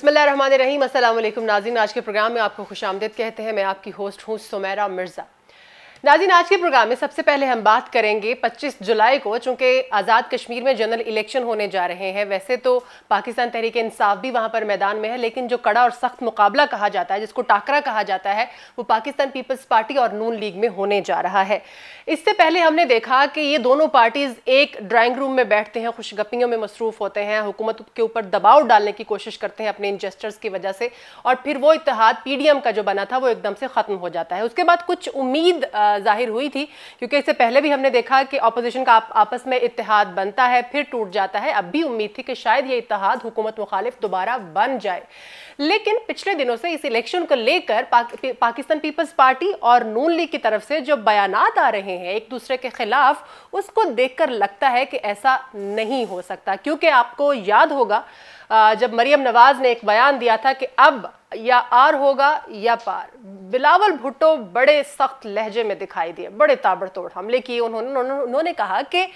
बिस्मिल्लाहिर्रहमानिर्रहीम। अस्सलाम वालेकुम नाज़रीन, आज के प्रोग्राम में आपको खुशामदीद कहते हैं। मैं आपकी होस्ट हूँ सुमैरा मिर्ज़ा। नाज़रीन, आज के प्रोग्राम में सबसे पहले हम बात करेंगे 25 जुलाई को, चूंकि आज़ाद कश्मीर में जनरल इलेक्शन होने जा रहे हैं। वैसे तो पाकिस्तान तहरीक इंसाफ भी वहाँ पर मैदान में है, लेकिन जो कड़ा और सख्त मुकाबला कहा जाता है, जिसको टाकरा कहा जाता है, वो पाकिस्तान पीपल्स पार्टी और नून लीग में होने जा रहा है। इससे पहले हमने देखा कि ये दोनों पार्टीज एक ड्राइंग रूम में बैठते हैं, खुशगपियों में मसरूफ होते हैं, हुकूमत के ऊपर दबाव डालने की कोशिश करते हैं अपने इंजेस्टर्स की वजह से, और फिर वो इत्तेहाद पीडीएम का जो बना था वो एकदम से ख़त्म हो जाता है। उसके बाद कुछ उम्मीद जाहिर हुई थी, क्योंकि इससे पहले भी हमने देखा कि अपोजिशन का आपस में इत्तेहाद बनता है फिर टूट जाता है। अब भी उम्मीद थी कि शायद ये इत्तेहाद हुकूमत मुखालिफ दोबारा बन जाए, लेकिन पिछले दिनों से इस इलेक्शन को लेकर पाकिस्तान पीपल्स पार्टी और नून लीग की तरफ से जो बयानात आ रहे हैं एक दूसरे के खिलाफ, उसको देखकर लगता है कि ऐसा नहीं हो सकता। क्योंकि आपको याद होगा जब मरियम नवाज ने एक बयान दिया था कि अब या आर होगा या पार, बिलावल भुट्टो बड़े सख्त लहजे में दिखाई दिए, बड़े ताबड़तोड़ हमले किए। उन्होंने कहा कि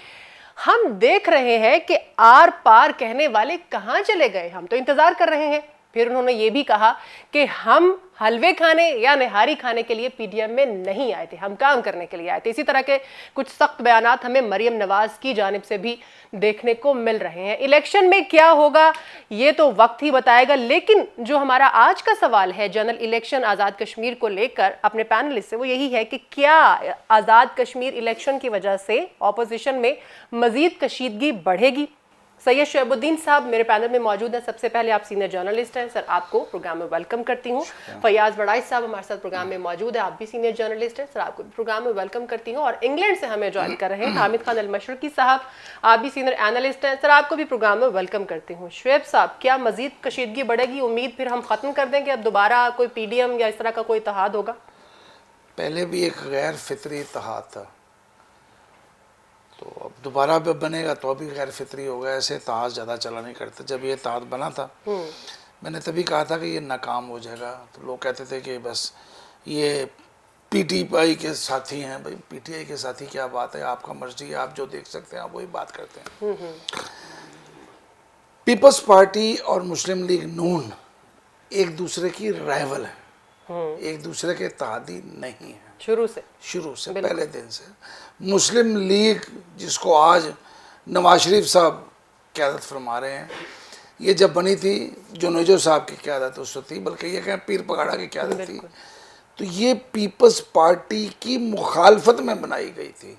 हम देख रहे हैं कि आर पार कहने वाले कहाँ चले गए, हम तो इंतजार कर रहे हैं। फिर उन्होंने ये भी कहा कि हम हलवे खाने या निहारी खाने के लिए पीडीएम में नहीं आए थे, हम काम करने के लिए आए थे। इसी तरह के कुछ सख्त बयानात हमें मरियम नवाज की जानिब से भी देखने को मिल रहे हैं। इलेक्शन में क्या होगा ये तो वक्त ही बताएगा, लेकिन जो हमारा आज का सवाल है जनरल इलेक्शन आज़ाद कश्मीर को लेकर अपने पैनलिस्ट से, वो यही है कि क्या आज़ाद कश्मीर इलेक्शन की वजह से ऑपोजिशन में मजीद कशीदगी बढ़ेगी। सैयद शोएबुद्दीन साहब मेरे पैनल में मौजूद हैं। सबसे पहले आप सीनियर जर्नलिस्ट हैं सर, आपको प्रोग्राम में वेलकम करती हूँ। फयाज बड़ाई साहब हमारे साथ प्रोग्राम में मौजूद है, आप भी सीनियर जर्नलिस्ट हैं सर, आपको भी प्रोग्राम में वेलकम करती हूँ। और इंग्लैंड से हमें ज्वाइन कर रहे हैं हामिद खान अल-मशरकी साहब, आप भी सीनियर एनालिस्ट हैं सर, आपको भी प्रोग्राम में वेलकम करती हूँ। शुएब साहब, क्या मजीद कशीदगी बढ़ेगी, उम्मीद फिर हम खत्म कर देंगे, अब दोबारा कोई पीडीएम या इस तरह का कोई इत्तेहाद होगा? पहले भी एक गैर फितरी इत्तेहाद था, तो अब दोबारा भी बनेगा तो अभी गैर फितरी होगा। ऐसे इत्तेहाद ज़्यादा चला नहीं करते। जब ये इत्तेहाद बना था मैंने तभी कहा था कि ये नाकाम हो जाएगा। तो लोग कहते थे कि बस ये पीटीआई के साथी हैं। भाई पीटीआई के साथी क्या बात है, आपका मर्जी है, आप जो देख सकते हैं आप वही बात करते हैं। पीपल्स पार्टी और मुस्लिम लीग नून एक दूसरे की राइवल है, एक दूसरे के इत्तेहादी नहीं है शुरू से पहले दिन से। मुस्लिम लीग जिसको आज नवाज शरीफ साहब क़यादत फरमा रहे हैं, ये जब बनी थी जुनेजो साहब की क़यादत उस वक्त थी, बल्कि ये कहें पीर पगाड़ा की क़यादत थी। तो ये पीपल्स पार्टी की मुखालफत में बनाई गई थी।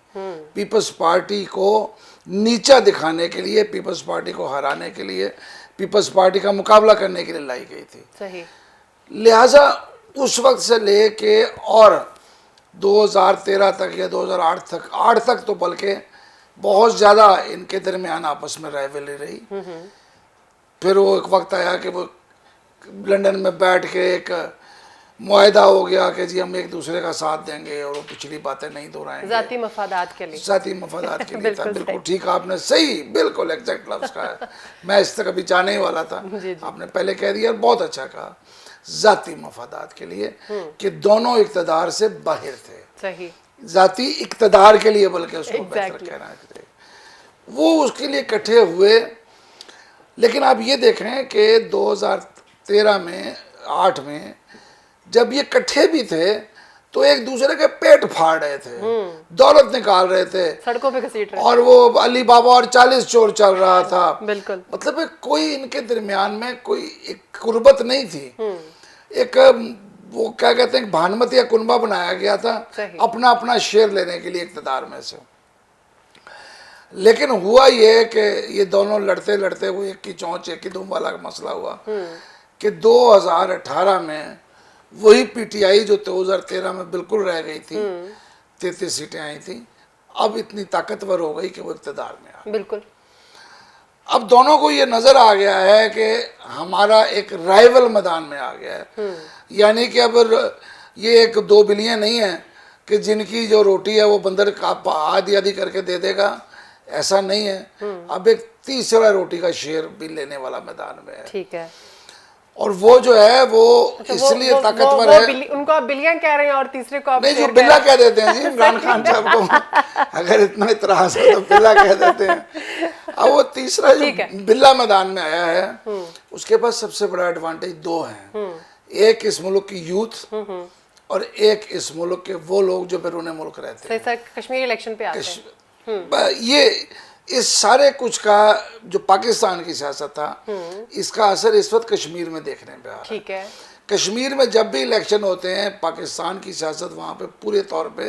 पीपल्स पार्टी को नीचा दिखाने के लिए, पीपल्स पार्टी को हराने के लिए, पीपल्स पार्टी का मुकाबला करने के लिए लाई गई थी। सही। लिहाजा उस वक्त से लेके और 2013 तक या 2008 तक तो बल्कि बहुत ज़्यादा इनके दरमियान आपस में राइवलरी रही। फिर वो एक वक्त आया कि वो लंदन में बैठ के एक मुआहदा हो गया कि जी हम एक दूसरे का साथ देंगे और वो पिछली बातें नहीं दोहराएंगे, ज़ाती मफादात के लिए। ज़ाती मफादात के लिए था। बिल्कुल ठीक, आपने सही, बिल्कुल एग्जैक्ट लफ्ज़ कहा है। मैं इस तक अभी जाने ही वाला था, आपने पहले कह दिया, बहुत अच्छा कहा। ज़ाती मफादात के लिए कि दोनों इक़्तिदार से बाहर थे। सही। ज़ाती इक़्तिदार के लिए बल्कि उसको बेहतर कहना चाहिए, वो उसके लिए इकट्ठे हुए। लेकिन आप ये देखें कि 2013 में 8 में जब ये इकट्ठे भी थे तो एक दूसरे के पेट फाड़ रहे थे, दौलत निकाल रहे थे, सड़कों पे घसीट रहे, और वो अली बाबा और 40 चोर चल रहा था। बिल्कुल। मतलब कोई इनके दरमियान में कोई एक कुर्बत नहीं थी। एक वो क्या कहते हैं भानुमती या कुनबा बनाया गया था अपना अपना शेयर लेने के लिए इक़्तिदार में से। लेकिन हुआ ये कि ये दोनों लड़ते लड़ते वो एक की चोंच एक की दुम वाला मसला हुआ कि 2018 में वही पीटीआई जो 2013 में बिल्कुल रह गई थी, 33 सीटें आई थी, अब इतनी ताकतवर हो गई कि वो इक़्तिदार में आ। बिल्कुल। अब दोनों को ये नज़र आ गया है कि हमारा एक राइवल मैदान में आ गया है। यानी कि अब ये एक दो बिल्लियाँ नहीं है कि जिनकी जो रोटी है वो बंदर आधी आधी करके दे देगा, ऐसा नहीं है। अब एक तीसरा रोटी का शेर भी लेने वाला मैदान में है। ठीक है। और वो जो है वो इसलिए ताकतवर है, उनको आप बिलियन कह रहे हैं और तीसरे को आप नहीं, जो बिल्ला कह देते हैं जी इमरान खान साहब को, अगर इतना इतराज है तो बिल्ला कह देते हैं। अब वो तीसरा जो बिल्ला मैदान में आया है उसके पास सबसे बड़ा एडवांटेज दो है, एक इस मुल्क की यूथ और एक इस मुल्क के वो लोग जो बैरून मुल्क रहते हैं। सर कश्मीर इलेक्शन पे आते हैं, ये इस सारे कुछ का जो पाकिस्तान की सियासत था इसका असर इस वक्त कश्मीर में देखने पे आ रहा है। ठीक है, कश्मीर में जब भी इलेक्शन होते हैं पाकिस्तान की सियासत वहाँ पे पूरे तौर पे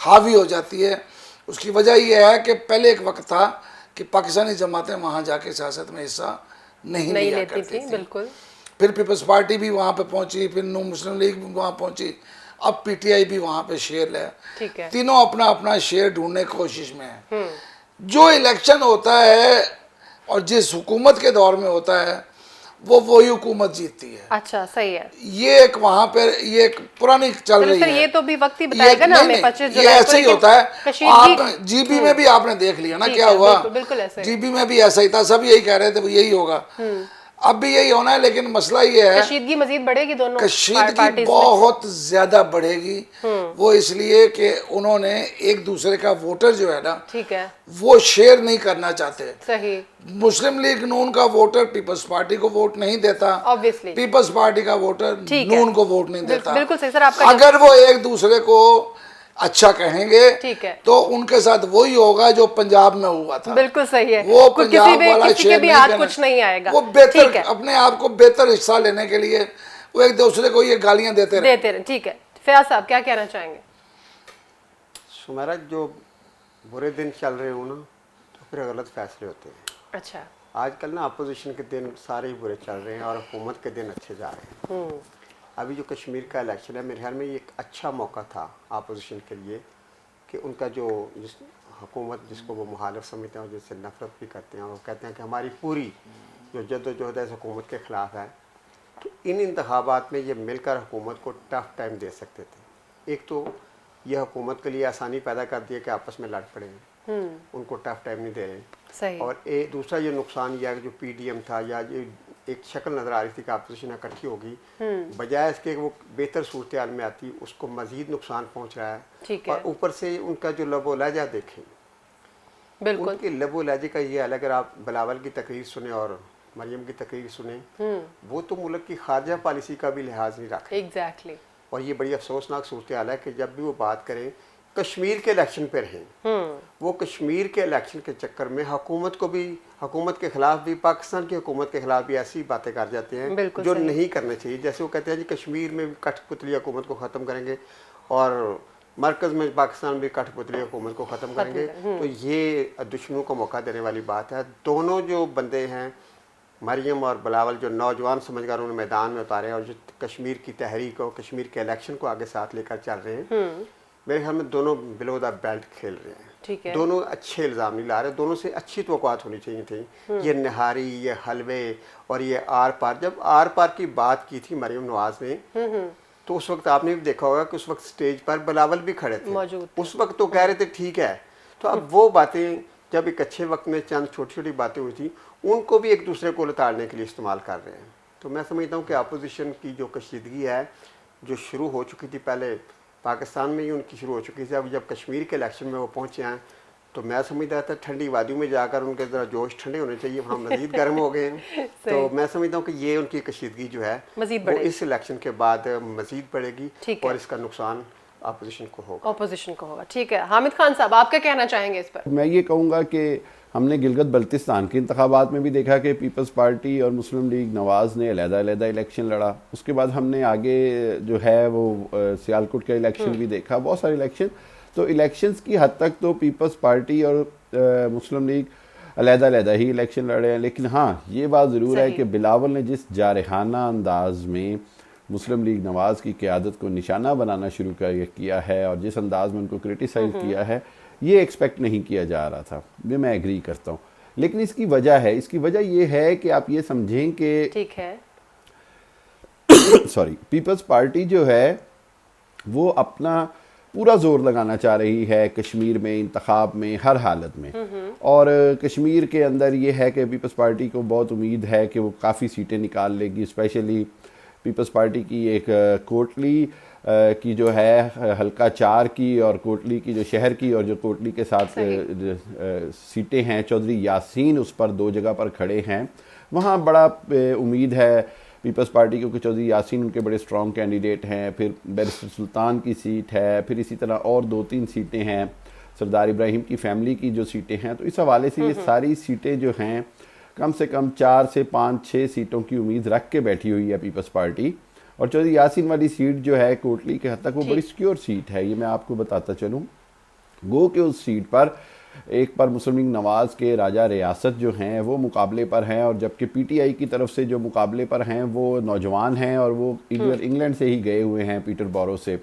हावी हो जाती है। उसकी वजह यह है कि पहले एक वक्त था कि पाकिस्तानी जमातें वहाँ जाके सियासत में हिस्सा नहीं लिया करती थी। बिल्कुल। फिर पीपल्स पार्टी भी वहाँ पे पहुँची, फिर न्यू मुस्लिम लीग भी वहाँ पहुँची, अब पीटीआई भी वहाँ पे शेयर है। ठीक है, तीनों अपना अपना शेयर ढूंढने की कोशिश में है। जो इलेक्शन होता है और जिस हुकूमत के दौर में होता है वो वही हुकूमत जीतती है। अच्छा, सही है। ये एक वहाँ पर ये एक पुरानी चल रही है। ये तो भी वक्त ही बताएगा ना हमें 25 जुलाई ये ऐसे ही होता है। आप जीबी में भी आपने देख लिया ना क्या हुआ, बिल्कुल ऐसे। जीबी में भी ऐसा ही था, सब यही कह रहे थे यही होगा, अब भी यही होना है। लेकिन मसला ये है कशीदगी मजीद बढ़ेगी, दोनों कशीदगी बहुत ज्यादा बढ़ेगी। वो इसलिए कि उन्होंने एक दूसरे का वोटर जो है ना, ठीक है, वो शेयर नहीं करना चाहते। सही। मुस्लिम लीग नून का वोटर पीपल्स पार्टी को वोट नहीं देता, ऑब्वियसली पीपल्स पार्टी का वोटर नून को वोट नहीं देता। बिल्कुल सही सर, आपका अगर वो एक दूसरे को अच्छा कहेंगे ठीक है तो उनके साथ वही होगा जो पंजाब में हुआ था। बिल्कुल सही है, वो पंजाब वाला किसी के भी हाथ कुछ नहीं आएगा। वो बेहतर अपने आप को बेहतर हिस्सा लेने के लिए वो एक दूसरे को ये गालियां देते रहे। ठीक है, फयाज साहब क्या कहना चाहेंगे? सुमेरा, जो बुरे दिन चल रहे हो ना तो फिर गलत फैसले होते हैं। अच्छा, आजकल ना अपोजिशन के दिन सारे ही बुरे चल रहे हैं और हुकूमत के दिन अच्छे जा रहे हैं। अभी जो कश्मीर का इलेक्शन है मेरे ख्याल में ये एक अच्छा मौका था अपोजिशन के लिए कि उनका जो जिस हुकूमत जिसको वो मुखालिफ समझते हैं और जिससे नफरत भी करते हैं और वो कहते हैं कि हमारी पूरी जो जद्दोजहद है इस हुकूमत के ख़िलाफ़ है, तो इन इंतखाबात में ये मिलकर हुकूमत को टफ टाइम दे सकते थे। एक तो यह हुकूमत के लिए आसानी पैदा कर दी है कि आपस में लड़ पड़े, उनको टफ टाइम नहीं दे रहे। सही। और दूसरा ये नुकसान यह है कि जो पीडीएम था या ये एक शक्ल नज़र आ रही थी कि अपोजिशन इकट्ठी होगी, बजाय इसके वो बेहतर सूरत हाल में आती, उसको मजीद नुकसान पहुँच रहा है। ठीक है। और ऊपर से उनका जो लबो लहजा देखें, बिल्कुल उनके लबो लहजे का ये अलग, अगर आप बिलावल की तकरीर सुने और मरियम की तकरीर सुने, वो तो मुल्क की खारजा पॉलिसी का भी लिहाज नहीं रखते। एग्जैक्टली। और ये बड़ी अफसोसनाक सूरत हाल है कि जब भी वो बात करें कश्मीर के इलेक्शन पे रहें, वो कश्मीर के इलेक्शन के चक्कर में हुकूमत को भी, हुकूमत के खिलाफ भी, पाकिस्तान की हुकूमत के खिलाफ भी ऐसी बातें कर जाते हैं जो नहीं करने चाहिए। जैसे वो कहते हैं जी कश्मीर में कठपुतली हुकूमत को ख़त्म करेंगे और मरकज़ में पाकिस्तान भी कठपुतली हुकूमत को ख़त्म करेंगे, तो ये दुश्मनों को मौका देने वाली बात है। दोनों जो बंदे हैं मरियम और बिलावल, जो नौजवान समझकर उन्हें मैदान में उतारे और जो कश्मीर की तहरीक और कश्मीर के इलेक्शन को आगे साथ लेकर चल रहे हैं, मेरे ख्याल में दोनों बिलो द बेल्ट खेल रहे हैं। ठीक है। दोनों अच्छे इल्ज़ाम नहीं ला रहे, दोनों से अच्छी तवक्कुआत होनी चाहिए थी। ये निहारी, ये हलवे और ये आर पार, जब आर पार की बात की थी मरियम नवाज ने, तो उस वक्त आपने भी देखा होगा कि उस वक्त स्टेज पर बिलावल भी खड़े थे, उस वक्त तो कह रहे थे ठीक है। तो अब वो बातें जब एक अच्छे वक्त में चंद छोटी छोटी बातें हुई थी, उनको भी एक दूसरे को लताड़ने के लिए इस्तेमाल कर रहे हैं। तो मैं समझता हूँ कि अपोजिशन की जो कशीदगी है, जो शुरू हो चुकी थी पहले पाकिस्तान में ही उनकी शुरू हो चुकी थी, अब जब कश्मीर के इलेक्शन में वो पहुँचे हैं, तो मैं समझता था ठंडी वादियों में जाकर उनके ज़रा जोश ठंडे होने चाहिए, वहाँ मज़ीद गर्म हो गए हैं। तो मैं समझता हूँ कि ये उनकी कशीदगी जो है वो इस इलेक्शन के बाद मज़ीद बढ़ेगी और इसका नुकसान अपोजिशन को होगा। ठीक है, हामिद खान साहब आप क्या कहना चाहेंगे इस पर? मैं ये कहूँगा कि हमने गिलगित बल्तिस्तान के इंतखाबात में भी देखा कि पीपल्स पार्टी और मुस्लिम लीग नवाज़ ने अलग-अलग इलेक्शन लड़ा। उसके बाद हमने आगे जो है वो सियालकोट का इलेक्शन भी देखा, बहुत सारे इलेक्शन। तो इलेक्शंस की हद तक तो पीपल्स पार्टी और मुस्लिम लीग अलग-अलग ही इलेक्शन लड़े हैं। लेकिन हाँ, ये बात ज़रूर है कि बिलावल ने जिस जारहाना अंदाज में मुस्लिम लीग नवाज़ की क़यादत को निशाना बनाना शुरू किया है और जिस अंदाज में उनको क्रिटिसाइज़ किया है, ये एक्सपेक्ट नहीं किया जा रहा था। ये मैं एग्री करता हूँ। लेकिन इसकी वजह है, इसकी वजह ये है कि आप ये समझें कि ठीक है सॉरी, पीपल्स पार्टी जो है वो अपना पूरा जोर लगाना चाह रही है कश्मीर में, इंतखाब में, हर हालत में। और कश्मीर के अंदर ये है कि पीपल्स पार्टी को बहुत उम्मीद है कि वो काफ़ी सीटें निकाल लेगी। स्पेशली पीपल्स पार्टी की एक कोटली की जो है हल्का 4 की, और कोटली की जो शहर की, और जो कोटली के साथ सीटें हैं, चौधरी यासीन उस पर 2 जगह पर खड़े हैं। वहाँ बड़ा उम्मीद है पीपल्स पार्टी को कि चौधरी यासीन उनके बड़े स्ट्रॉन्ग कैंडिडेट हैं। फिर बैरिस्टर सुल्तान की सीट है, फिर इसी तरह और 2-3 सीटें हैं, सरदार इब्राहिम की फैमिली की जो सीटें हैं। तो इस हवाले से ये सारी सीटें जो हैं कम से कम 4 से 5-6 सीटों की उम्मीद रख के बैठी हुई है पीपल्स पार्टी। और चौधरी यासीन वाली सीट जो है कोटली के हद तक वो बड़ी सिक्योर सीट है, ये मैं आपको बताता चलूँ। गो के उस सीट पर एक पर मुस्लिम लीग नवाज़ के राजा रियासत जो हैं वो मुकाबले पर हैं, और जबकि पीटीआई की तरफ से जो मुकाबले पर हैं वो नौजवान हैं और वो इंग्लैंड से ही गए हुए हैं, पीटरबोरो से।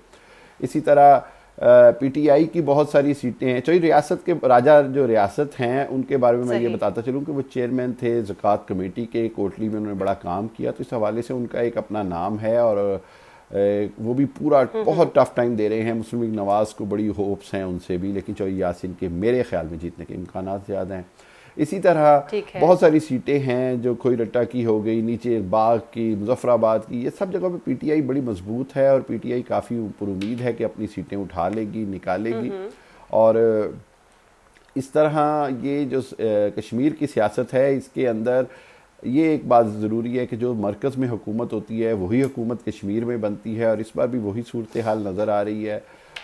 इसी तरह पीटीआई की बहुत सारी सीटें हैं। चौधरी रियासत के राजा जो रियासत हैं उनके बारे में मैं ये बताता चलूँ कि वो चेयरमैन थे ज़कात कमेटी के, कोटली में उन्होंने बड़ा काम किया। तो इस हवाले से उनका एक अपना नाम है, और वो भी पूरा बहुत टफ टाइम दे रहे हैं। मुस्लिम लीग नवाज़ को बड़ी होप्स हैं उनसे भी, लेकिन चौधरी यासीन के मेरे ख्याल में जीतने के इम्कानात ज़्यादा हैं। इसी तरह बहुत सारी सीटें हैं जो खोई रट्टा की हो गई, नीचे बाग की, मुजफ्फराबाद की, ये सब जगह पे पीटीआई बड़ी मजबूत है, और पीटीआई काफ़ी ऊपर उम्मीद है कि अपनी सीटें उठा लेगी, निकालेगी। और इस तरह ये जो कश्मीर की सियासत है इसके अंदर ये एक बात ज़रूरी है कि जो मरकज़ में हुकूमत होती है वही हुकूमत कश्मीर में बनती है, और इस बार भी वही सूरत हाल नज़र आ रही है।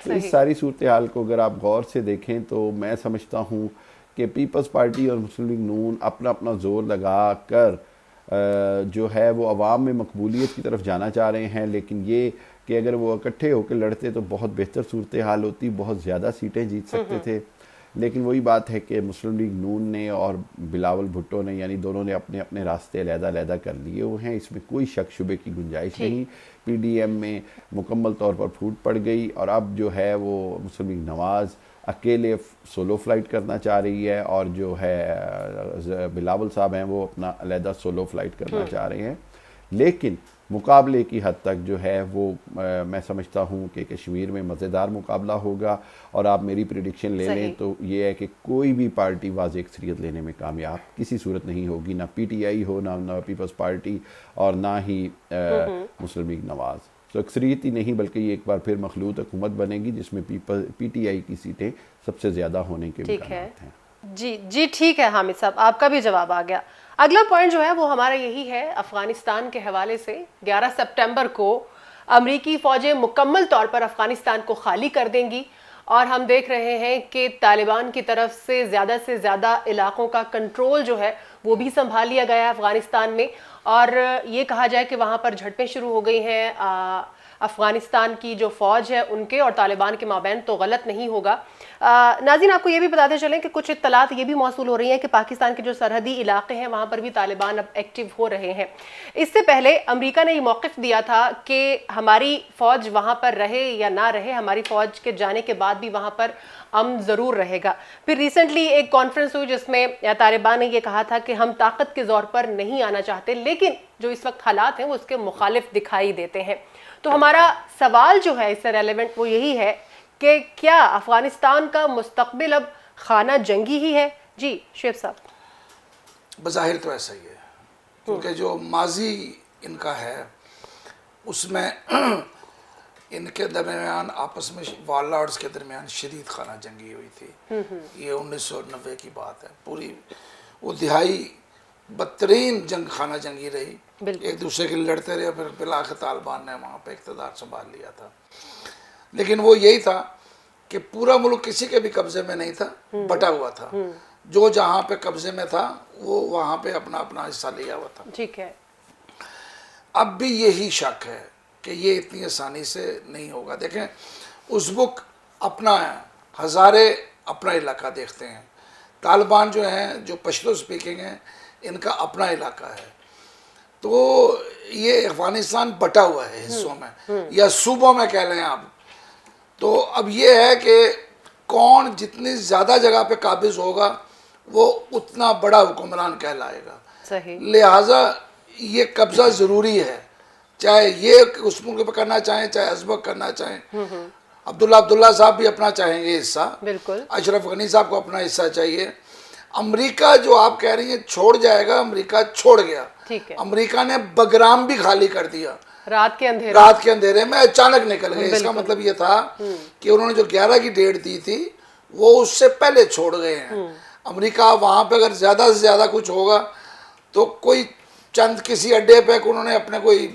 तो इस सारी सूरत हाल को अगर आप गौर से देखें तो मैं समझता हूँ कि पीपल्स पार्टी और मुस्लिम लीग नून अपना अपना ज़ोर लगा कर जो है वो अवाम में मकबूलियत की तरफ जाना चाह रहे हैं। लेकिन ये कि अगर वो इकट्ठे होकर लड़ते तो बहुत बेहतर सूरत हाल होती, बहुत ज़्यादा सीटें जीत सकते थे। लेकिन वही बात है कि मुस्लिम लीग नून ने और बिलावल भुट्टो ने, यानी दोनों ने अपने अपने रास्ते अलग-अलग कर लिए हुए हैं, इसमें कोई शक शुबे की गुंजाइश नहीं। पीडीएम में मुकम्मल तौर पर फूट पड़ गई, और अब जो है वो मुस्लिम लीग नवाज़ अकेले सोलो फ्लाइट करना चाह रही है, और जो है बिलावल साहब हैं वो अपना अलहदा सोलो फ्लाइट करना चाह रहे हैं। लेकिन मुकाबले की हद तक जो है वो मैं समझता हूँ कि कश्मीर में मज़ेदार मुकाबला होगा। और आप मेरी प्रेडिक्शन ले लें तो ये है कि कोई भी पार्टी वाज़ेह अक्सरियत लेने में कामयाब किसी सूरत नहीं होगी, ना पीटीआई हो, ना पीपल्स पार्टी, और ना ही मुस्लिम लीग नवाज़। तो अक्सरियत ही नहीं बल्कि एक बार फिर मखलूत हुकूमत बनेगी जिसमें पीटीआई की सीटें सबसे ज़्यादा होने के इम्कानात हैं। जी ठीक है हामिद साहब, आपका भी जवाब आ गया। अगला पॉइंट जो है वो हमारा यही है, अफगानिस्तान के हवाले से 11 सितंबर को अमरीकी फ़ौजें मुकम्मल तौर पर अफगानिस्तान को खाली कर देंगी, और हम देख रहे हैं कि तालिबान की तरफ से ज़्यादा इलाकों का कंट्रोल जो है वो भी संभाल लिया गया है अफगानिस्तान में। और ये कहा जाए कि वहाँ पर झड़पें शुरू हो गई हैं अफगानिस्तान की जो फ़ौज है उनके और तालिबान के माबैन, तो गलत नहीं होगा। नाज़रीन आपको ये भी बताते चलें कि कुछ इत्तलात ये भी मौसूल हो रही हैं कि पाकिस्तान के जो सरहदी इलाके हैं वहाँ पर भी तालिबान अब एक्टिव हो रहे हैं। इससे पहले अमेरिका ने ये मौक़िफ़ दिया था कि हमारी फ़ौज वहाँ पर रहे या ना रहे, हमारी फ़ौज के जाने के बाद भी वहाँ पर अमन ज़रूर रहेगा। फिर रिसेंटली एक कॉन्फ्रेंस हुई जिसमें तालिबान ने यह कहा था कि हम ताकत के ज़ोर पर नहीं आना चाहते, लेकिन जो इस वक्त हालात हैं वो उसके मुखालिफ दिखाई देते हैं। तो हमारा सवाल जो है इससे रेलेवेंट वो यही है कि क्या अफगानिस्तान का मुस्तकबिल अब खाना जंगी ही है? जी शेख साहब। बज़ाहिर तो ऐसा ही है, क्योंकि जो माजी इनका है उसमें इनके दरमियान आपस में वारलॉर्ड्स के दरमियान शदीद खाना जंगी हुई थी। ये 1990 की बात है। पूरी वो दिहाई बदतरीन जंग खाना जंगी रही, एक दूसरे के लिए लड़ते रहे, फिर बिलाखिर तालिबान ने वहाँ पे इक़्तिदार संभाल लिया था। लेकिन वो यही था कि पूरा मुल्क किसी के भी कब्जे में नहीं था, बटा हुआ था। जो जहाँ पे कब्जे में था वो वहाँ पे अपना अपना हिस्सा लिया हुआ था। ठीक है। अब भी यही शक है कि ये इतनी आसानी से नहीं होगा। देखें उज़्बेक अपना है, हज़ारे अपना इलाका देखते हैं, तालिबान जो हैं जो पश्तो स्पीकिंग हैं इनका अपना इलाका है। तो ये अफगानिस्तान बटा हुआ है हिस्सों में या सूबों में कह लें आप। तो अब ये है कि कौन जितनी ज़्यादा जगह पे काबिज होगा वो उतना बड़ा हुक्मरान कहलाएगा। सही। लिहाजा ये कब्ज़ा ज़रूरी है, चाहे ये उस मुल्क पर करना चाहें चाहे उज़्बेक करना चाहें। अब्दुल्ला साहब भी अपना चाहेंगे हिस्सा, बिल्कुल, अशरफ गनी साहब को अपना हिस्सा चाहिए। अमेरिका जो आप कह रही हैं छोड़ जाएगा, अमेरिका छोड़ गया। ठीक है, अमेरिका ने बगराम भी खाली कर दिया रात के अंधेरे में अचानक निकल गए। इसका मतलब ये था कि उन्होंने जो 11 की डेट दी थी वो उससे पहले छोड़ गए हैं। अमेरिका वहां पे अगर ज्यादा से ज्यादा कुछ होगा तो कोई चंद किसी अड्डे पे उन्होंने अपने कोई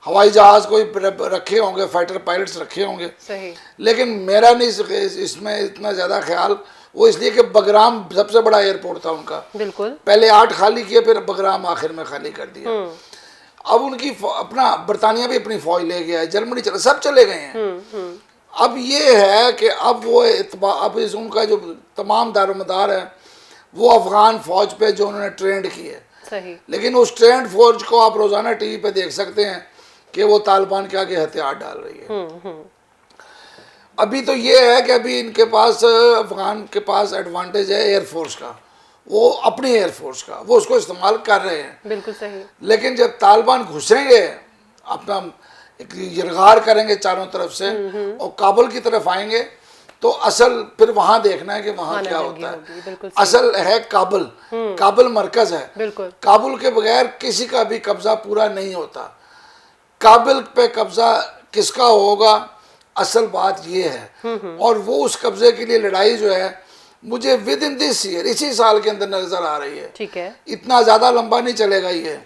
हवाई जहाज कोई रखे होंगे, फाइटर पायलट्स रखे होंगे, सही। लेकिन मेरा नहीं इसमें इतना ज्यादा ख्याल, वो इसलिए कि बगराम सबसे बड़ा एयरपोर्ट था उनका, बिल्कुल, पहले 8 खाली किए, फिर बगराम आखिर में खाली कर दिया। अब उनकी अपना बरतानिया भी अपनी फौज ले गया है, जर्मनी सब चले गए हैं। अब ये है कि अब वो अब उनका जो तमाम दारोमदार है वो अफगान फौज पे जो उन्होंने ट्रेंड की है, सही। लेकिन उस ट्रेंड फौज को आप रोजाना टीवी पे देख सकते हैं कि वो तालिबान के आगे हथियार डाल रही है। अभी तो ये है कि अभी इनके पास, अफगान के पास एडवांटेज है एयरफोर्स का, वो अपनी एयरफोर्स का, वो उसको इस्तेमाल कर रहे हैं, बिल्कुल सही। लेकिन जब तालिबान घुसेंगे, अपना एक यरगार करेंगे चारों तरफ से और काबुल की तरफ आएंगे, तो असल फिर वहां देखना है कि वहां क्या होता है। असल है काबुल, काबुल मरकज है, बिल्कुल। काबुल के बगैर किसी का भी कब्जा पूरा नहीं होता। काबुल पे कब्जा किसका होगा, असल बात ये है। और वो उस कब्जे के लिए लड़ाई जो है मुझे विद इन दिस ईयर, इसी साल के अंदर नजर आ रही है। ठीक है, इतना ज्यादा लंबा नहीं चलेगा ये।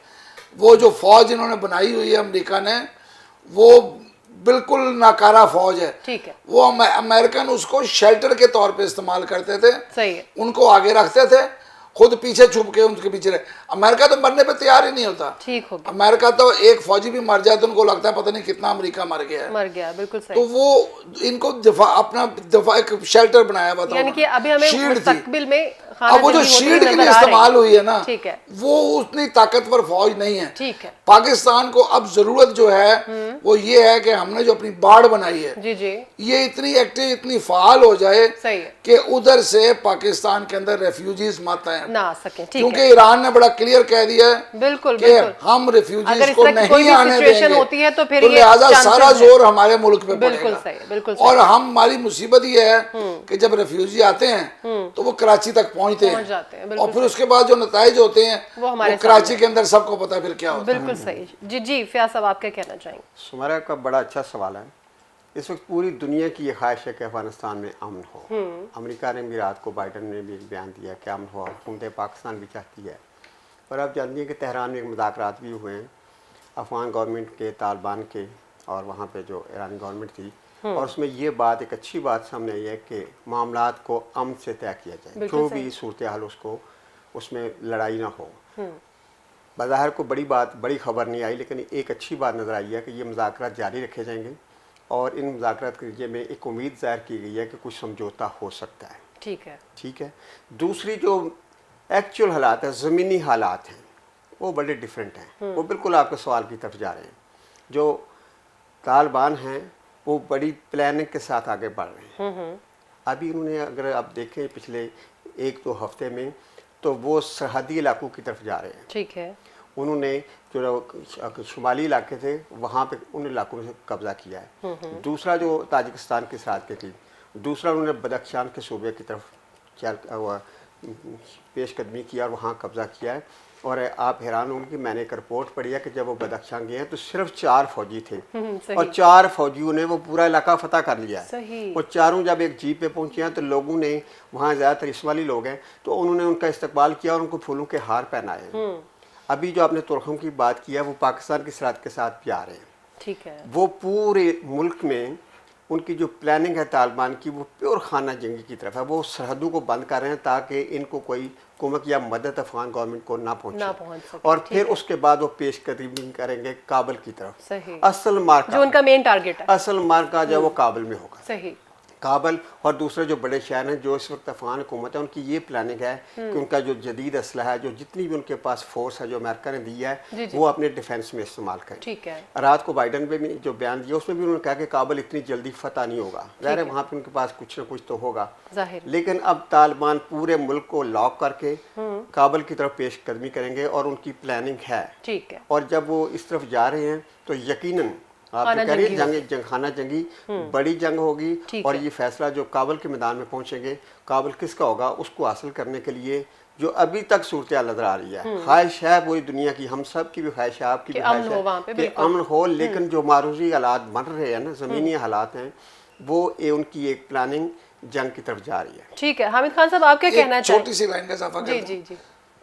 वो जो फौज इन्होंने बनाई हुई है अमेरिका ने, वो बिल्कुल नाकारा फौज है। ठीक है, वो अमेरिकन उसको शेल्टर के तौर पे इस्तेमाल करते थे, सही है। उनको आगे रखते थे, खुद पीछे छुप के उनके पीछे रहे। अमेरिका तो मरने पे तैयार ही नहीं होता। ठीक हो गया। अमेरिका तो एक फौजी भी मर जाए तो उनको लगता है पता नहीं कितना अमेरिका मर गया है। बिल्कुल सही। तो वो इनको अपना एक शेल्टर बनाया हुआ था, यानी कि अभी हमें मुस्तकबिल में अब वो जो शील्ड के लिए इस्तेमाल हुई है ना, ठीक है, वो उतनी ताकतवर फौज नहीं है। ठीक है। पाकिस्तान को अब जरूरत जो है वो ये है कि हमने जो अपनी बाढ़ बनाई है, जी जी, ये इतनी एक्टिव, इतनी फाल हो जाए कि उधर से पाकिस्तान के अंदर रेफ्यूजीज मत आए ना सके। क्योंकि ईरान ने बड़ा क्लियर कह दिया है बिल्कुल कि हम रेफ्यूजीज को नहीं आने देंगे, होती है तो फिर तो लिहाजा सारा जोर हमारे मुल्क पे बिल्कुल पड़ेगा। सही, बिल्कुल सही। और हमारी मुसीबत ये है कि जब रेफ्यूजी आते हैं तो वो कराची तक पहुंचते हैं, और फिर उसके बाद जो नताइज होते हैं वो कराची के अंदर सबको पता है फिर क्या होता है। बिल्कुल सही। जी जी, फयाज साहब आप क्या कहना चाहेंगे? सुमेरा का बड़ा अच्छा सवाल है। इस वक्त पूरी दुनिया की ये ख्वाहिश है कि अफगानिस्तान में अमन हो। अमेरिका ने भी रात को, बाइडन ने भी एक बयान दिया कि अमन हो, हुकूमत पाकिस्तान भी चाहती है। और आप जानती हैं कि तेहरान में मुज़ाकरात भी हुए हैं अफगान गवर्नमेंट के, तालिबान के, और वहाँ पे जो ईरानी गवर्नमेंट थी, और उसमें ये बात, एक अच्छी बात सामने आई है कि मामलात को अमन से तय किया जाए, जो भी सूरत हाल उसको, उसमें लड़ाई ना हो। बाज़ाहिर को बड़ी बात, बड़ी खबर नहीं आई, लेकिन एक अच्छी बात नज़र आई है कि ये मुज़ाकरात जारी रखे जाएंगे, और इन मुज़ाकरात के नतीजे में एक उम्मीद ज़ाहिर की गई है कि कुछ समझौता हो सकता है। ठीक है, ठीक है। दूसरी जो एक्चुअल हालात है, ज़मीनी हालात हैं, वो बड़े डिफरेंट हैं। वो बिल्कुल आपके सवाल की तरफ जा रहे हैं। जो तालिबान हैं वो बड़ी प्लानिंग के साथ आगे बढ़ रहे हैं। अभी उन्होंने, अगर आप देखें पिछले 1-2 हफ्ते में, तो वो सरहदी इलाकों की तरफ जा रहे हैं। ठीक है। उन्होंने जो शुमाली इलाके थे वहाँ पे उन इलाकों से कब्जा किया है। दूसरा जो ताजिकिस्तान के साथ के थी, दूसरा उन्होंने बदख्शान के सूबे की तरफ पेशकदमी किया और वहाँ कब्जा किया है। और आप हैरान होंगे कि मैंने एक रिपोर्ट पढ़ी है कि जब वो बदख्शान गए हैं तो सिर्फ 4 फौजी थे, और 4 फौजियों ने वो पूरा इलाका फतह कर लिया है। और चारों जब एक जीप पे पहुंचे हैं तो लोगों ने, वहाँ ज़्यादातर इस्माइली लोग हैं, तो उन्होंने उनका इस्तकबाल किया और उनको फूलों के हार पहनाए हैं। अभी जो आपने तुर्कों की बात की है, वो पाकिस्तान की सरहद के साथ भी आ रहे हैं। ठीक है। वो पूरे मुल्क में उनकी जो प्लानिंग है तालिबान की, वो प्योर खाना जंगी की तरफ है। वो सरहदों को बंद कर रहे हैं ताकि इनको कोई कुमक या मदद अफगान गवर्नमेंट को ना पहुंचे, और फिर उसके बाद वो पेशकदमी करेंगे काबुल की तरफ। सही। असल मार्का, जो उनका मेन टारगेट है, असल मार्का जो वो काबुल में होगा। सही। काबुल और दूसरे जो बड़े शहर हैं, जो इस वक्त अफगान हुकूमत है, उनकी ये प्लानिंग है कि उनका जो जदीद असलहा है, जो जितनी भी उनके पास फोर्स है जो अमेरिका ने दी है, वो अपने डिफेंस में इस्तेमाल करें। ठीक है। रात को बाइडन ने भी जो बयान दिया उसमें भी उन्होंने कहा कि काबुल इतनी जल्दी फतह नहीं होगा। ज़ाहिर है वहाँ पे उनके पास कुछ ना कुछ तो होगा, लेकिन अब तालिबान पूरे मुल्क को लॉक करके काबुल की तरफ पेशकदमी करेंगे और उनकी प्लानिंग है। ठीक है। और जब वो इस तरफ जा रहे हैं तो यकीनन आप जो कह रही हैं जंग खाना जंगी बड़ी जंग होगी और ये फैसला जो काबुल के मैदान में पहुंचेंगे, काबुल किसका होगा उसको हासिल करने के लिए जो अभी तक सूरत नजर आ रही है, ख्वाहिश है पूरी दुनिया की, हम सब की भी ख्वाहिश है, आपकी भी ख्वाहिश है कि अमन हो, लेकिन जो मारूजी हालात बन रहे हैं ना, ज़मीनी हालात हैं, वो उनकी एक प्लानिंग जंग की तरफ जा रही है। ठीक है, हामिद खान साहब आप क्या कहना चाहेंगे? छोटी सी लाइन का इजाफा जी जी जी।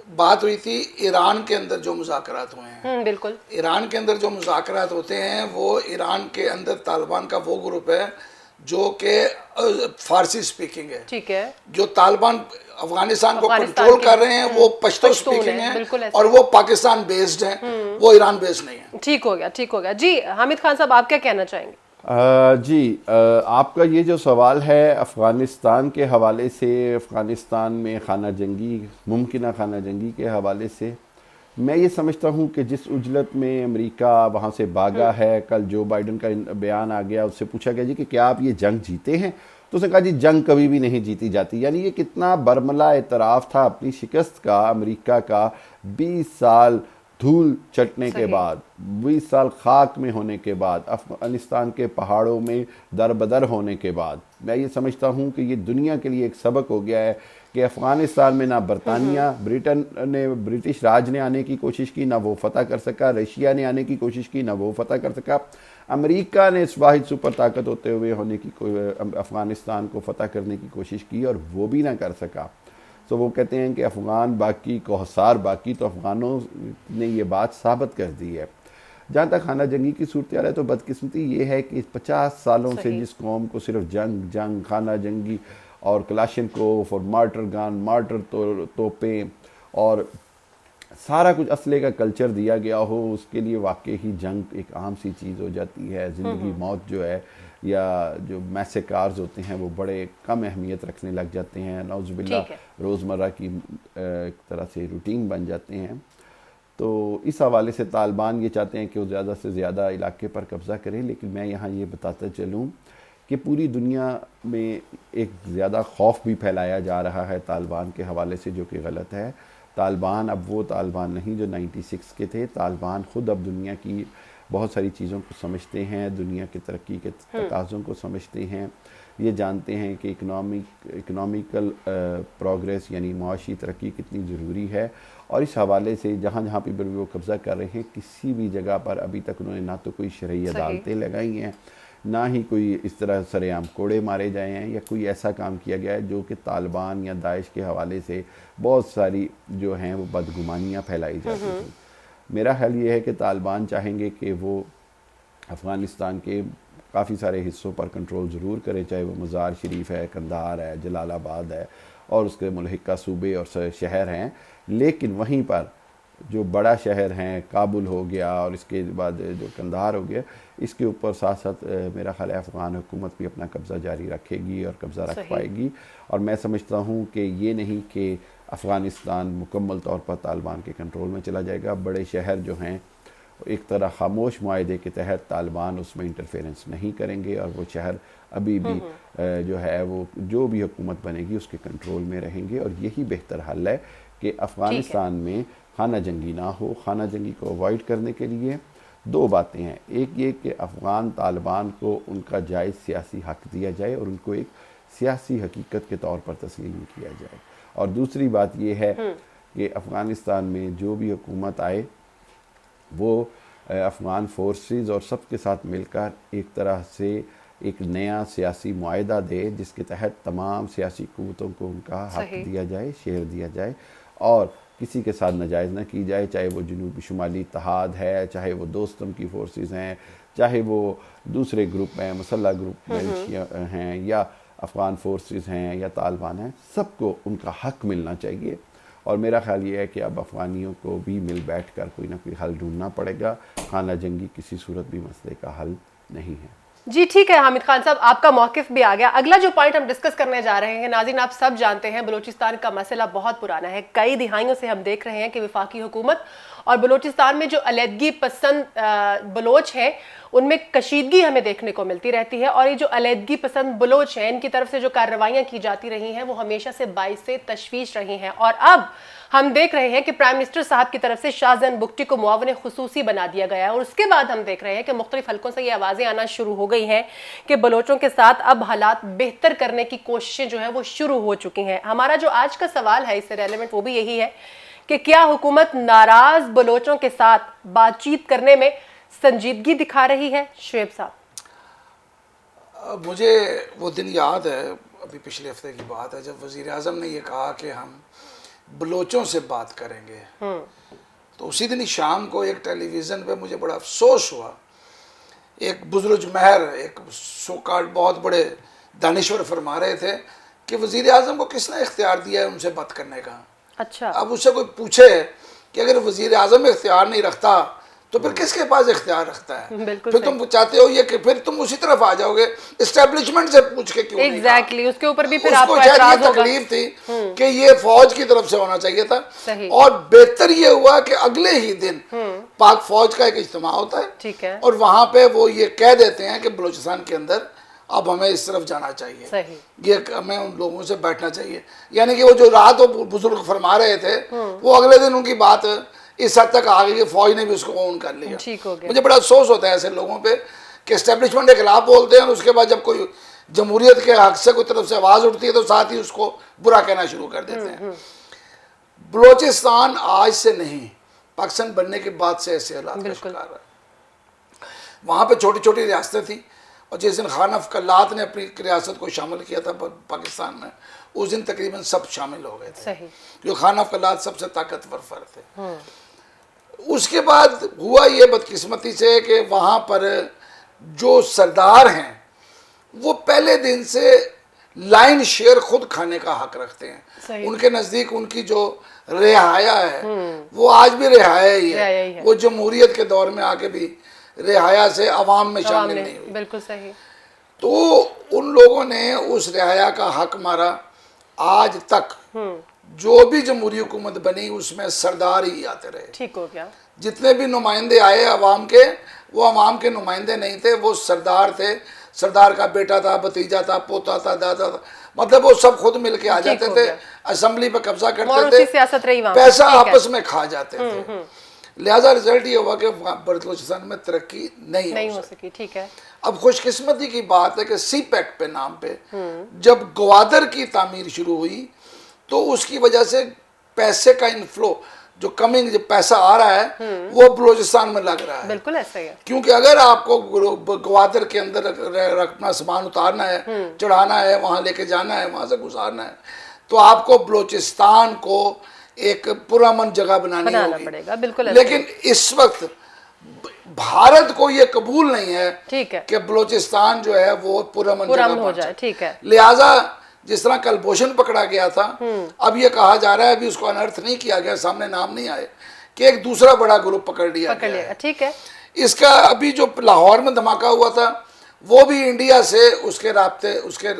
बात हुई थी ईरान के अंदर जो मुज़ाकरात हुए हैं, बिल्कुल, ईरान के अंदर जो मुज़ाकरात होते हैं वो ईरान के अंदर तालिबान का वो ग्रुप है जो कि फारसी स्पीकिंग है। ठीक है, जो तालिबान अफगानिस्तान को कंट्रोल कर रहे हैं वो पश्तो स्पीकिंग है और वो पाकिस्तान बेस्ड है, वो ईरान बेस्ड नहीं है। ठीक हो गया, ठीक हो गया जी। हामिद खान साहब आप क्या कहना चाहेंगे? आपका ये जो सवाल है अफ़गानिस्तान के हवाले से, अफ़गानिस्तान में खाना जंगी, मुमकिन खाना जंगी के हवाले से, मैं ये समझता हूँ कि जिस उजलत में अमेरिका वहाँ से भागा है, कल जो बाइडन का बयान आ गया, उससे पूछा गया जी कि क्या आप ये जंग जीते हैं, तो उसने कहा जी जंग कभी भी नहीं जीती जाती। यानी ये कितना बरमला एतराफ़ था अपनी शिकस्त का अमेरिका का, 20 साल धूल चटने के बाद, 20 साल खाक में होने के बाद, अफ़गानिस्तान के पहाड़ों में दरबदर होने के बाद, मैं ये समझता हूँ कि ये दुनिया के लिए एक सबक हो गया है कि अफ़गानिस्तान में ना बरतानिया, ब्रिटेन ने, ब्रिटिश राज ने आने की कोशिश की, ना वो फतह कर सका, रशिया ने आने की कोशिश की, ना वो फतह कर सका, अमेरिका ने वाहिद सुपर ताकत होते हुए होने की अफ़गानिस्तान को फतह करने की कोशिश की और वो भी ना कर सका। तो वो कहते हैं कि अफ़गान बाकी को हसार बाकी, तो अफ़गानों ने ये बात साबित कर दी है। जहाँ तक खाना जंगी की सूरत है तो बदकिस्मती ये है कि 50 सालों से जिस कौम को सिर्फ जंग जंग, खाना जंगी और क्लाशनकोफ और मार्टर गन, मार्टर तोपें और सारा कुछ असले का कल्चर दिया गया हो, उसके लिए वाकई ही जंग एक आम सी चीज़ हो जाती है। ज़िंदगी मौत जो है या जो मैसेकार्स होते हैं वो बड़े कम अहमियत रखने लग जाते हैं, नौज़ुबिल्लाह रोज़मर्रा की एक तरह से रूटीन बन जाते हैं। तो इस हवाले से तालिबान ये चाहते हैं कि वो ज़्यादा से ज़्यादा इलाके पर कब्ज़ा करें, लेकिन मैं यहाँ ये बताता चलूँ कि पूरी दुनिया में एक ज़्यादा खौफ भी फैलाया जा रहा है तालिबान के हवाले से, जो कि गलत है। तालिबान अब वो तालिबान नहीं जो 96 के थे। तालिबान ख़ुद अब दुनिया की बहुत सारी चीज़ों को समझते हैं, दुनिया की तरक्की के तकाज़ों को समझते हैं, ये जानते हैं कि इकनॉमिकल प्रोग्रेस यानी मुआशी तरक्की कितनी ज़रूरी है। और इस हवाले से जहाँ जहाँ पे भी वो कब्ज़ा कर रहे हैं, किसी भी जगह पर अभी तक उन्होंने ना तो कोई शरई अदालतें लगाई हैं, ना ही कोई इस तरह सरेआम कोड़े मारे जाए हैं, या कोई ऐसा काम किया गया है जो कि तालिबान या दाइश के हवाले से बहुत सारी जो हैं वो बदगुमानियाँ फैलाई जाती थी। मेरा ख्याल ये है कि तालिबान चाहेंगे कि वो अफ़गानिस्तान के काफ़ी सारे हिस्सों पर कंट्रोल ज़रूर करे, चाहे वो मज़ार शरीफ है, कंधार है, जलालाबाद है और उसके मुल्हिका सूबे और शहर हैं, लेकिन वहीं पर जो बड़ा शहर हैं, काबुल हो गया और इसके बाद जो कंधार हो गया, इसके ऊपर साथ साथ मेरा ख्याल है अफ़गान हुकूमत भी अपना कब्ज़ा जारी रखेगी और कब्ज़ा रख पाएगी। और मैं समझता हूँ कि ये नहीं कि अफ़गानिस्तान मुकम्मल तौर पर तालिबान के कंट्रोल में चला जाएगा। बड़े शहर जो हैं एक तरह खामोश मुआहदे के तहत तालिबान उसमें इंटरफेरेंस नहीं करेंगे और वो शहर अभी भी जो है वो जो भी हुकूमत बनेगी उसके कंट्रोल में रहेंगे। और यही बेहतर हल है कि अफ़गानिस्तान में खाना जंगी ना हो। खाना जंगी को अवॉइड करने के लिए दो बातें हैं, एक ये कि अफ़गान तालिबान को उनका जायज़ सियासी हक़ दिया जाए और उनको एक सियासी हकीकत के तौर पर तस्लीम किया जाए, और दूसरी बात ये है कि अफ़गानिस्तान में जो भी हुकूमत आए वो अफ़गान फोर्सेस और सब के साथ मिलकर एक तरह से एक नया सियासी मुआहदा दे जिसके तहत तमाम सियासी क़ुव्वतों को उनका हक़ दिया जाए, शेयर दिया जाए और किसी के साथ नाजायज़ ना की जाए, चाहे वो जनूबी शुमाली इत्तेहाद है, चाहे वो दोस्तम की फोर्सेस हैं, चाहे वो दूसरे ग्रुप हैं, मुसल्लह ग्रुप हैं, या अफ़गान फोर्सेस हैं या तालिबान हैं, सबको उनका हक़ मिलना चाहिए। और मेरा ख्याल ये है कि अब अफ़गानियों को भी मिल बैठ कर कोई ना कोई हल ढूंढना पड़ेगा। खाना जंगी किसी सूरत भी मसले का हल नहीं है। जी ठीक है हामिद खान साहब, आपका मौक़िफ़ भी आ गया। अगला जो पॉइंट हम डिस्कस करने जा रहे हैं, नाज़रीन आप सब जानते हैं बलूचिस्तान का मसला बहुत पुराना है। कई दिहाइयों से हम देख रहे हैं कि वफाकी हुकूमत और बलूचिस्तान में जो अलहदगी पसंद बलोच हैं उनमें कशीदगी हमें देखने को मिलती रहती है। और ये जो अलहदगी पसंद बलोच हैं, इनकी तरफ से जो कार्रवाइयाँ की जाती रही हैं वो हमेशा से बाइस तशवीश रही हैं। और अब हम देख रहे हैं कि प्राइम मिनिस्टर साहब की तरफ से शाहजहान बुगटी को मुआवन खुसूसी बना दिया गया है। और उसके बाद हम देख रहे हैं कि मुख्तलिफ हलकों से ये आवाज़ें आना शुरू हो गई हैं कि बलोचों के साथ अब हालात बेहतर करने की कोशिशें जो है वो शुरू हो चुकी हैं। हमारा जो आज का सवाल है इससे रेलेवेंट वो भी यही है कि क्या हुकूमत नाराज बलोचों के साथ बातचीत करने में संजीदगी दिखा रही है? शुएब साहब, मुझे वो दिन याद है, अभी पिछले हफ्ते की बात है, जब वज़ीर आज़म ने ये कहा कि हम बलोचों से बात करेंगे। तो उसी दिन शाम को एक टेलीविज़न पे मुझे बड़ा अफसोस हुआ। एक बुजुर्ग महर, एक सोकार्ड बहुत बड़े दानिश्वर फरमा रहे थे कि वज़ीर आज़म को किसने इख्तियार दिया है उनसे बात करने का। अच्छा, अब उससे कोई पूछे कि अगर वज़ीर आज़म इख्तियार नहीं रखता तो फिर किसके पास इख्तियार रखता है? फिर तुम चाहते हो ये कि फिर तुम उसी तरफ आ जाओगे, एस्टेब्लिशमेंट से पूछ के क्यों नहीं कहा? एग्जैक्टली, उसके ऊपर भी फिर उसको आपको शायद एतराज ये होगा। तकलीफ थी कि ये फौज की तरफ से होना चाहिए था। सही। और बेहतर ये हुआ कि अगले ही दिन पाक फौज का एक इज्तिमा होता है, ठीक है, और वहां पे वो ये कह देते हैं कि बलूचिस्तान के अंदर अब हमें इस तरफ जाना चाहिए। सही। ये हमें उन लोगों से बैठना चाहिए। यानी कि वो जो रात वो बुजुर्ग फरमा रहे थे वो अगले दिन उनकी बात इस हद तक आ गई कि फौज ने भी उसको ऑन कर लिया। ठीक हो गया। मुझे बड़ा अफसोस होता है ऐसे लोगों पे कि एस्टेब्लिशमेंट के खिलाफ बोलते हैं और उसके बाद जब कोई जमहूरियत के हक से कोई तरफ से आवाज़ उठती है तो साथ ही उसको बुरा कहना शुरू कर देते हैं। बलूचिस्तान आज से नहीं, पाकिस्तान बनने के बाद से ऐसे हालात का शिकार है। वहाँ पे छोटी छोटी रियासतें थी और जिस दिन खान अफ कल्लात ने अपनी रियासत को शामिल किया था पाकिस्तान में, उस दिन तकरीबन सब शामिल हो गए थे। सही। जो खान अफ कल्लात सबसे ताकतवर फर्द थे। उसके बाद हुआ ये बदकिस्मती से कि वहाँ पर जो सरदार हैं वो पहले दिन से लाइन शेयर खुद खाने का हक रखते हैं। उनके नज़दीक उनकी जो रिहाया है वो आज भी रिहाया ही है। वो जमहूरियत के दौर में आके भी रिहाया से अवाम में शामिल नहीं हुई। बिल्कुल सही। तो उन लोगों ने उस रिहाया का हक मारा। आज तक जो भी जमहूरी हुकूमत बनी उसमें सरदार ही आते रहे। ठीक हो गया। जितने भी नुमाइंदे आए अवाम के, वो अवाम के नुमाइंदे नहीं थे, वो सरदार थे। सरदार का बेटा था, भतीजा था, पोता था, दादा था, मतलब वो सब खुद मिल के आ जाते थे, असेंबली पे कब्जा करते थे, सियासत रही वहाँ, पैसा आपस में खा जाते थे। लिहाजा रिजल्ट ये हुआ कि बलूचिस्तान में तरक्की नहीं हो सकी। ठीक है। अब खुशकिस्मती की बात है कि सी पैक पे नाम पे जब ग्वादर की तामीर शुरू हुई तो उसकी वजह से पैसे का इनफ्लो, जो कमिंग जो पैसा आ रहा है वो बलूचिस्तान में लग रहा है। बिल्कुल ऐसा ही है। क्योंकि अगर आपको ग्वादर के अंदर अपना सामान उतारना है, चढ़ाना है, वहाँ लेके जाना है, वहाँ से गुजारना है, तो आपको बलूचिस्तान को एक पुरअमन जगह बनाना पड़ेगा। बिल्कुल। लेकिन इस वक्त भारत को ये कबूल नहीं है, ठीक है, कि बलूचिस्तान जो है वो पुरअमन जगह हो जाए। ठीक है। लिहाजा जिस तरह कलभूषण पकड़ा गया था, अब ये कहा जा रहा है, अभी उसको अनर्थ नहीं किया गया, सामने नाम नहीं आए, कि एक दूसरा बड़ा ग्रुप पकड़ लिया गया। ठीक है। इसका अभी जो लाहौर में धमाका हुआ था वो भी इंडिया से उसके राब्ते, उसके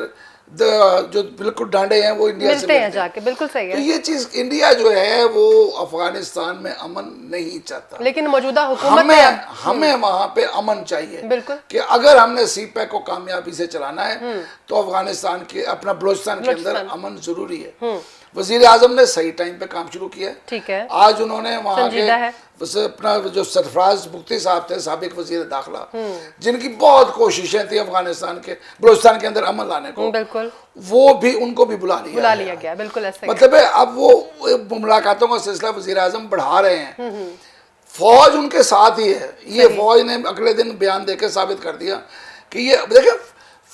जो बिल्कुल डांडे हैं वो इंडिया से मिलते हैं जाके। बिल्कुल सही है। तो ये चीज इंडिया जो है वो अफगानिस्तान में अमन नहीं चाहता, लेकिन मौजूदा हुकूमत हमें वहाँ पे अमन चाहिए। बिल्कुल। कि अगर हमने सी पैक को कामयाबी से चलाना है तो अफगानिस्तान के, अपना बलूचिस्तान के अंदर अमन जरूरी है। वजीर आजम ने सही टाइम पे काम शुरू किया। ठीक है। आज उन्होंने वहाँ के अपना जो सरफराज बुख्ती साहब थे, साबिक वजीर दाखिला, जिनकी बहुत कोशिशें थी अफगानिस्तान के, बलूचिस्तान के अंदर अमन लाने को, बिल्कुल, वो भी उनको भी बुला लिया गया। बिल्कुल ऐसा मतलब है। अब वो मुलाकातों का सिलसिला वजीर आजम बढ़ा रहे हैं। फौज उनके साथ ही है। ये फौज ने अगले दिन बयान देकर साबित कर दिया कि ये देखिए,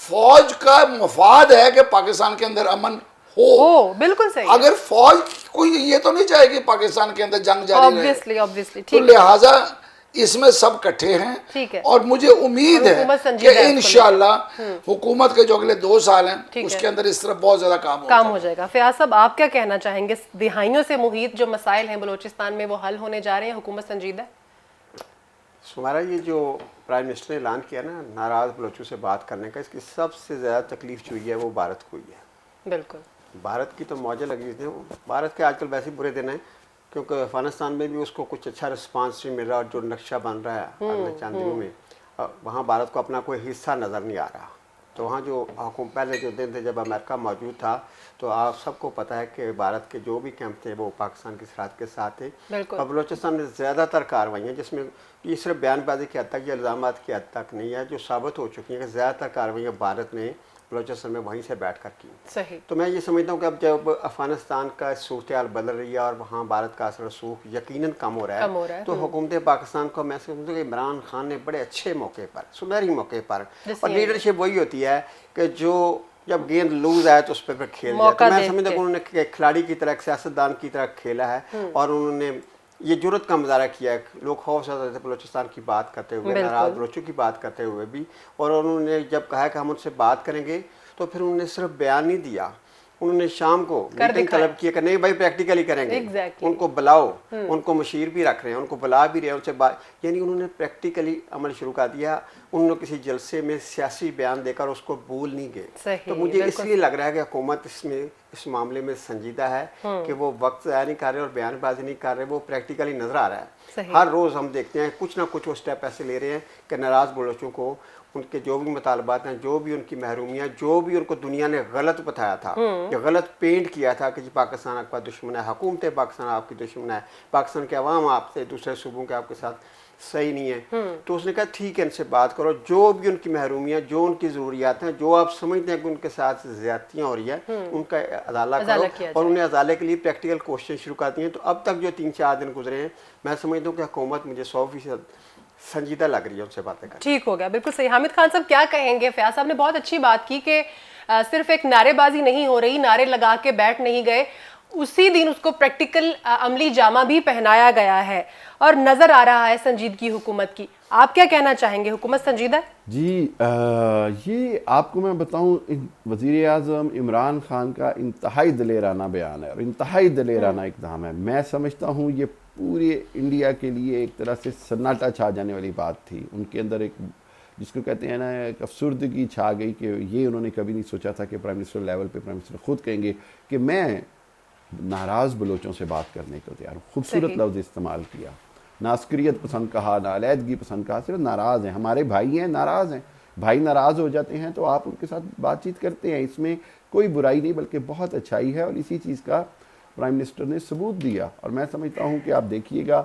फौज का मफाद है कि पाकिस्तान के अंदर अमन हो। बिल्कुल सही। अगर फौज कोई ये तो नहीं चाहेगी पाकिस्तान के अंदर जंग जारी रहे। ऑब्वियसली। तो लिहाजा इसमें सब इकट्ठे हैं। ठीक है। और मुझे उम्मीद है कि इंशाल्लाह हुकूमत के जो अगले 2 साल हैं उसके अंदर इस तरह बहुत ज्यादा काम हो जाएगा। फयाज साहब, आप क्या कहना चाहेंगे? दिहाइयों से मुहित जो मसाइल हैं बलूचिस्तान में वो हल होने जा रहे हैं, हुकूमत संजीदा? हमारा ये जो प्राइम मिनिस्टर ने ऐलान किया ना नाराज बलोचों से बात करने का, इसकी सबसे ज़्यादा तकलीफ जो है वो भारत को ही है। बिल्कुल। भारत की तो मौजें लगी हुई थी। भारत के आजकल वैसे बुरे दिन हैं, क्योंकि अफगानिस्तान में भी उसको कुछ अच्छा रिस्पांस नहीं मिल रहा और जो नक्शा बन रहा है अगले चंद दिनों में वहाँ भारत को अपना कोई हिस्सा नज़र नहीं आ रहा। तो वहाँ जो पहले जो दिन थे जब अमेरिका मौजूद था तो आप सबको पता है कि भारत के जो भी कैंप थे वो पाकिस्तान की सरहद के साथ थे। और बलोचिस्तान में ज़्यादातर कार्रवाइयाँ जिसमें ये सिर्फ बयानबाजी की हद तक या इल्ज़ामात की हद तक नहीं है, जो साबित हो चुकी हैं कि ज़्यादातर कार्रवाइयाँ भारत ने बलोचिस्तान में वहीं से बैठ कर की। सही। तो मैं ये समझता हूँ कि अब जब अफगानिस्तान का सूरत हाल बदल रही है और वहाँ भारत का असर रसूख यकीनन कम हो रहा है, तो हुकूमत पाकिस्तान को मैं समझता हूँ कि इमरान खान ने बड़े अच्छे मौके पर, सुनहरी मौके पर, और लीडरशिप वही होती है कि जो जब गेंद लूज आए तो उस पर फिर खेल जाए। तो मैं समझता हूँ उन्होंने खिलाड़ी की तरह, सियासतदान की तरह खेला है और उन्होंने ये जुर्रत का मुजाहरा किया है। लोग खौफ से थे बलोचिस्तान की बात करते हुए, नाराज बलोचों की बात करते हुए भी, और उन्होंने जब कहा कि हम उनसे बात करेंगे तो फिर उन्होंने सिर्फ बयान नहीं दिया, उन्होंने शाम को मीटिंग तलब किया कि नहीं भाई प्रैक्टिकली करेंगे। उनको बुलाओ, उनको मशीर भी रख रहे हैं, उनको बुला भी रहे हैं, उनसे बात, यानी उन्होंने प्रैक्टिकली अमल शुरू कर दिया। उन्होंने किसी जलसे में सियासी बयान देकर उसको भूल नहीं गए। तो मुझे इसलिए लग रहा है कि हुकूमत इसमें इस मामले में संजीदा है कि वो वक्त ज़ाया नहीं कर रहे और बयानबाजी नहीं कर रहे, वो प्रैक्टिकली नजर आ रहा है। हर रोज़ हम देखते हैं कुछ ना कुछ वो स्टेप ऐसे ले रहे हैं कि नाराज़ बलोचों को उनके जो भी मुतालबात हैं, जो भी उनकी महरूमियाँ, जो भी उनको दुनिया ने गलत बताया था या गलत पेंट किया था कि जी पाकिस्तान आपका दुश्मन है, हुकूमत पाकिस्तान आपकी दुश्मन है, पाकिस्तान के अवाम आपसे, दूसरे सूबों के आपके साथ सही नहीं है। तो उसने कहा ठीक है, इनसे बात करो, जो भी उनकी महरूमियाँ, जो उनकी ज़रूरियात हैं, जो आप समझते हैं कि उनके साथ ज़्यादतियाँ हो रही है, उनका अदाला करो और उन्हें अदाले के लिए प्रैक्टिकल क्वेश्चन शुरू कर दिए। तो अब तक जो 3-4 दिन गुजरे हैं, मैं समझता हूँ कि हुकूमत मुझे 100% संजीदा लग रही है उनसे बातें कर। ठीक हो गया, बिल्कुल सही। हामिद खान साहब क्या कहेंगे? फयाज साहब ने बहुत अच्छी बात की कि सिर्फ एक नारेबाजी नहीं हो रही, नारे लगा के बैठ नहीं गए, उसी दिन उसको प्रैक्टिकल अमली जामा भी पहनाया गया है और नजर आ रहा है संजीदगी हुकूमत की। आप क्या कहना चाहेंगे, हुकूमत संजीदा है? जी ये आपको मैं बताऊं, वज़ीर आज़म इमरान खान का इंतहाई दलेराना बयान है और इंतहाई दलेराना इक़दाम है। मैं समझता हूँ ये पूरे इंडिया के लिए एक तरह से सन्नाटा छा जाने वाली बात थी। उनके अंदर एक, जिसको कहते हैं ना, एक अफसुर्दगी छा गई कि ये उन्होंने कभी नहीं सोचा था कि प्राइम मिनिस्टर लेवल पे प्राइम मिनिस्टर खुद कहेंगे कि मैं नाराज़ बलोचों से बात करने को तैयार हूँ। खूबसूरत लफ्ज़ इस्तेमाल किया, ना अस्करियत पसंद कहा, ना अलहदगी पसंद कहा, सिर्फ नाराज़ हैं, हमारे भाई हैं, नाराज़ हैं। भाई नाराज़ हो जाते हैं तो आप उनके साथ बातचीत करते हैं, इसमें कोई बुराई नहीं बल्कि बहुत अच्छाई है और इसी चीज़ का प्राइम मिनिस्टर ने सबूत दिया। और मैं समझता हूँ कि आप देखिएगा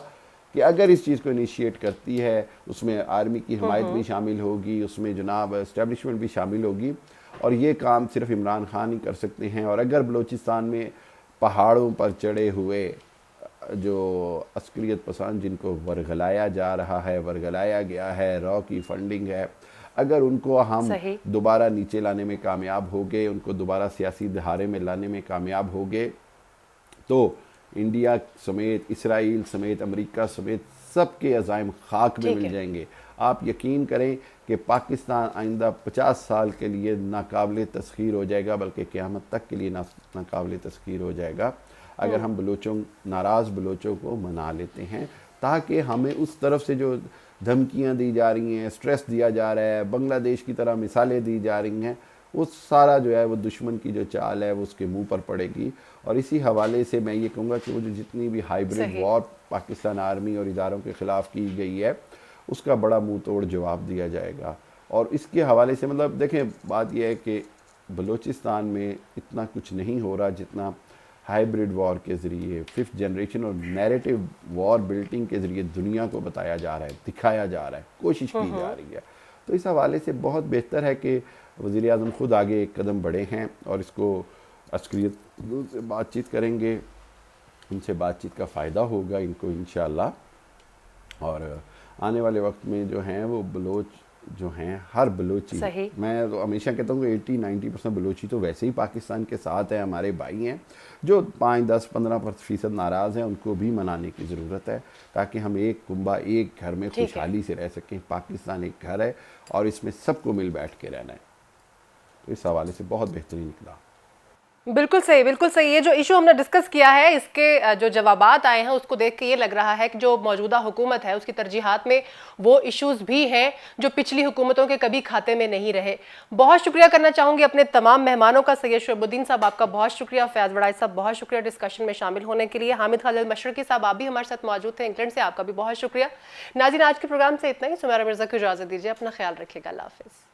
कि अगर इस चीज़ को इनिशिएट करती है, उसमें आर्मी की हमायत भी शामिल होगी, उसमें जनाब इस्टेब्लिशमेंट भी शामिल होगी और ये काम सिर्फ इमरान खान ही कर सकते हैं। और अगर बलूचिस्तान में पहाड़ों पर चढ़े हुए जो अस्करियत पसंद जिनको वरगलाया जा रहा है, वरगलाया गया है, रॉ की फंडिंग है, अगर उनको हम दोबारा नीचे लाने में कामयाब हो गए, उनको दोबारा सियासी धारे में लाने में कामयाब हो गए, तो इंडिया समेत, इसराइल समेत, अमेरिका समेत सबके अज़ाइम खाक में मिल जाएंगे। आप यकीन करें कि पाकिस्तान आइंदा 50 साल के लिए नाकाबिले तस्खीर हो जाएगा, बल्कि क़यामत तक के लिए नाकाबिले तस्खीर हो जाएगा अगर हम नाराज़ बलोचों को मना लेते हैं, ताकि हमें उस तरफ से जो धमकियां दी जा रही हैं, स्ट्रेस दिया जा रहा है, बांग्लादेश की तरह मिसालें दी जा रही हैं, वो सारा जो है वो दुश्मन की जो चाल है वो उसके मुंह पर पड़ेगी। और इसी हवाले से मैं ये कहूँगा कि वो जो जितनी भी हाइब्रिड वॉर पाकिस्तान आर्मी और इदारों के ख़िलाफ़ की गई है उसका बड़ा मुंह तोड़ जवाब दिया जाएगा। और इसके हवाले से मतलब देखें, बात यह है कि बलूचिस्तान में इतना कुछ नहीं हो रहा जितना हाइब्रिड वॉर के ज़रिए, 5th जनरेशन और नैरेटिव वॉर बिल्डिंग के ज़रिए दुनिया को बताया जा रहा है, दिखाया जा रहा है, कोशिश की जा रही है। तो इस हवाले से बहुत बेहतर है कि वज़ीर आज़म ख़ुद आगे एक कदम बढ़े हैं और इसको अस्करियत से बातचीत करेंगे, उनसे बातचीत का फ़ायदा होगा इनको इंशाअल्लाह। और आने वाले वक्त में जो हैं वो बलोच जो हैं, हर बलोची, मैं तो हमेशा कहता हूँ कि 80-90% बलोची तो वैसे ही पाकिस्तान के साथ है, हमारे भाई हैं। जो 5-10-15% नाराज़ हैं उनको भी मनाने की ज़रूरत है, ताकि हम एक कुंबा, एक घर में खुशहाली से रह सकें। पाकिस्तान एक घर है और इसमें सबको मिल बैठ के रहना है। तो इस हवाले से बहुत बेहतरीन निकला। बिल्कुल सही, बिल्कुल सही। ये जो इशू हमने डिस्कस किया है, इसके जो जवाबात आए हैं उसको देख के ये लग रहा है कि जो मौजूदा हुकूमत है उसकी तरजीहात में वो इश्यूज भी हैं जो पिछली हुकूमतों के कभी खाते में नहीं रहे। बहुत शुक्रिया करना चाहूँगी अपने तमाम मेहमानों का। सैयद शुएबुद्दीन साहब आपका बहुत शुक्रिया, फैज़ वड़ाई साहब बहुत शुक्रिया डिस्कशन में शामिल होने के लिए। हामिद खालिद मशरकी साहब आप भी हमारे साथ मौजूद थे इंग्लैंड से, आपका भी बहुत शुक्रिया। नाज़रीन आज के प्रोग्राम से इतना ही। सुमैरा मिर्ज़ा को इजाज़त दीजिए, अपना ख्याल रखिएगा। अल्लाह हाफ़िज़।